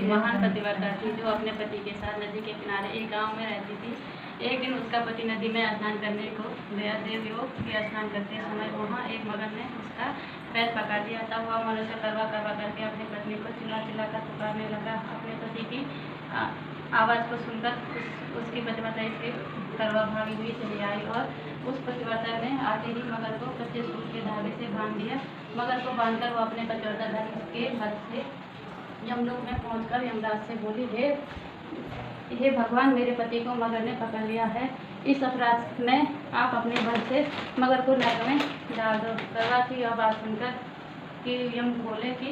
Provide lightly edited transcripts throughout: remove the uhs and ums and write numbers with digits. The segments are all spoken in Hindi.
महान पतिव्रता थी जो अपने पति के साथ नदी के किनारे एक गांव में रहती थी। एक दिन उसका पति नदी में स्नान करने को गया। देवयोग के स्नान करते समय वहाँ एक मगर ने उसका पैर पकड़ लिया। तब वह मनुष्य करवा करवा करके अपनी पत्नी को चिल्ला चिल्ला कर पुकारने लगा। अपने पति की आवाज़ को सुनकर उसकी पतिव्रता इसके करवा भागी हुई चली आई और उस पतिव्रता ने आते ही मगर को कच्चे सूत के धागे से बांध दिया। मगर को बांधकर वो अपने पतिव्रता धर्म के हद से यमलोक में पहुंचकर यमराज से बोली, हे भगवान, मेरे पति को मगर ने पकड़ लिया है। इस अपराध में आप अपने बल से मगर को नरक में डाल दो। करवा की यह बात सुनकर कि यम बोले कि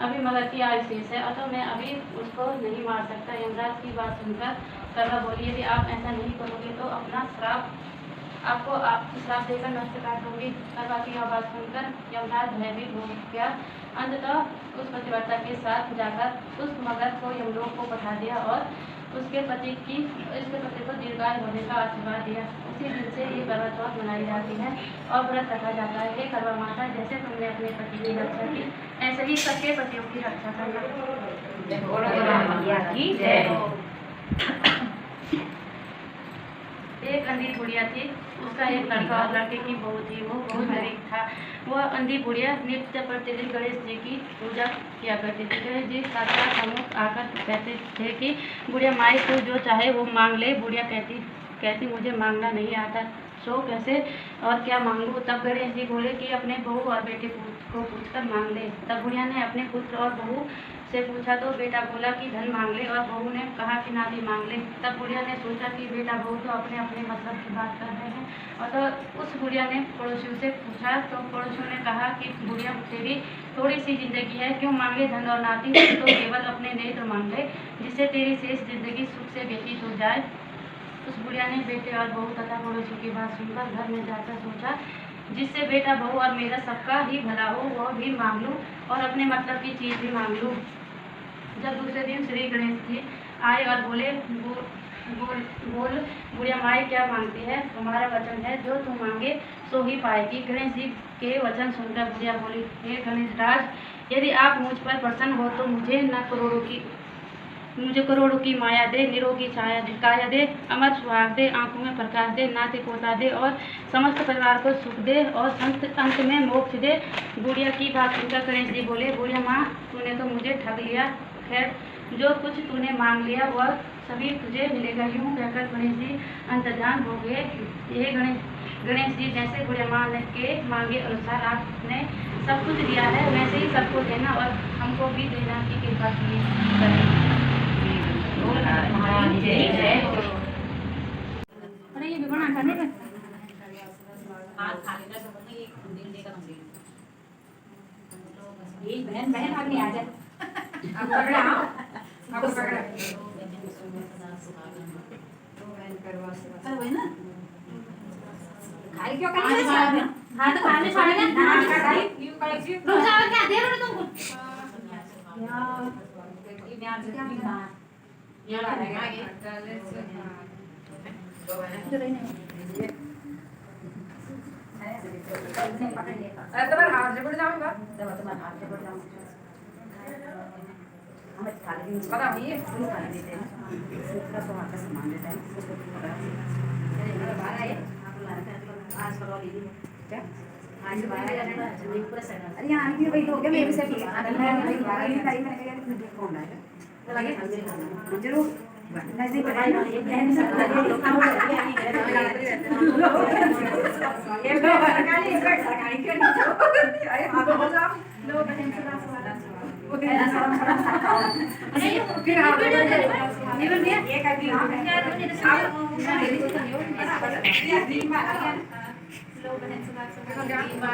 अभी मगर की आयु शेष है, अतः मैं अभी उसको नहीं मार सकता। यमराज की बात सुनकर करवा बोली, यदि आप ऐसा नहीं करोगे तो अपना श्राप आपको श्राप देकर नष्ट काटूंगी। करवा की यह बात सुनकर यमराज भयभीत हो गया। अंततः उस पतिव्रता के साथ जाकर उस मगर को यमलोक को पठा दिया और उसके पति को दीर्घायु होने का आशीर्वाद दिया। उसी दिन से ये करवा चौथ मनाई जाती है और व्रत रखा जाता है। हे करवा माता, जैसे तुमने अपने पति की रक्षा की, ऐसे ही सबके पतियों की रक्षा करना। एक अंधी बुढ़िया थी, उसका एक लड़का और लड़के की बहू थी। वो बहुत गरीब था। वह अंधी बुढ़िया नित्य प्रतिदिन गणेश जी की पूजा किया करती थी। गणेश जी साक्षात सम्मुख आकर कहते थे कि बुढ़िया माई तू जो चाहे वो मांग ले। बुढ़िया कहती मुझे मांगना नहीं आता, सो कैसे और क्या मांगू। तब गणेश जी बोले कि अपने बहू और बेटे को पूछकर मांग ले। तब बुढ़िया ने अपने पुत्र और बहू से पूछा तो बेटा बोला कि धन मांग ले और बहू ने कहा कि नाती मांग ले। तब बुढ़िया ने सोचा कि बेटा बहू तो अपने अपने मतलब की बात कर रहे हैं, और तो उस बुढ़िया ने पड़ोसियों से पूछा तो पड़ोसियों ने कहा कि बुढ़िया तेरी थोड़ी सी जिंदगी है, क्यों मांगे धन और नाती, तो केवल अपने नेत्र मांग ले, जिससे तेरी शेष जिंदगी सुख से व्यतीत हो जाए। उस बुढ़िया ने बेटे और बहू तथा पड़ोसियों की बात सुनकर घर में जाकर सोचा, जिससे बेटा बहू और मेरा सबका ही भला हो, वह भी मांग लूँ और अपने मतलब की चीज़ भी मांग लूँ। जब दूसरे दिन श्री गणेश जी आए और बोले, बोल बुढ़िया माई क्या मांगती है, हमारा वचन है जो तू मांगे सो ही पाएगी। गणेश जी के वचन सुनकर बुढ़िया बोली, हे गणेश राज, यदि आप मुझ पर प्रसन्न हो तो मुझे करोड़ों की माया दे, निरोगी काया दे, अमर सुहाग दे, आंखों में प्रकाश दे, नाते पोता दे और समस्त परिवार को सुख दे और अंत में मोक्ष दे। बुढ़िया की बात सुनकर गणेश जी बोले, बुढ़िया माँ, तूने तो मुझे ठग लिया। खैर, जो कुछ तूने मांग लिया वह सभी तुझे मिलेगा। यूँ कहकर गणेश जी अंतर्धान हो गए। ये गणेश जी, जैसे बुढ़िया माँ के मांगे अनुसार आपने सब कुछ दिया है, वैसे ही सबको देना और हमको भी देना की कृपा करें। अरे ये बना खाने में बहन बहन आगे आ जाए। अब पकड़ा अब पकड़ा वही ना खाई क्यों करने हैं? हाँ तो खाने छोड़ेंगे ना खाई रुक जाओ, क्या दे रहे हो तुमको यार, ये आज क्या बिना ये आएगा ये जो नहीं अरे तुम्हारे हाथ से बढ़ जाऊंगा, तुम्हारे हाथ से बढ़ जाऊंगा। हम खा लेंगे, पता नहीं है फूल खा लेते हैं, सूखा तो आटा सामान देता है उसको पकड़ा ये बाहर आए आप लाते आज करवा लीजिए क्या आज बाहर आने का नहीं पूरा सेट। अरे यहां आने के भाई हो गया मेरे से भी भाई तारीख में क्या मुझे फोन आएगा तो लगे जरूर नजदीक बढ़ाई ये बहन सब ये सरकारी सरकारी क्यों नहीं अरे आप हो जाओ लो बहन अरे फिर आप निकल दिया ये कर दिया आप लो बहन सुना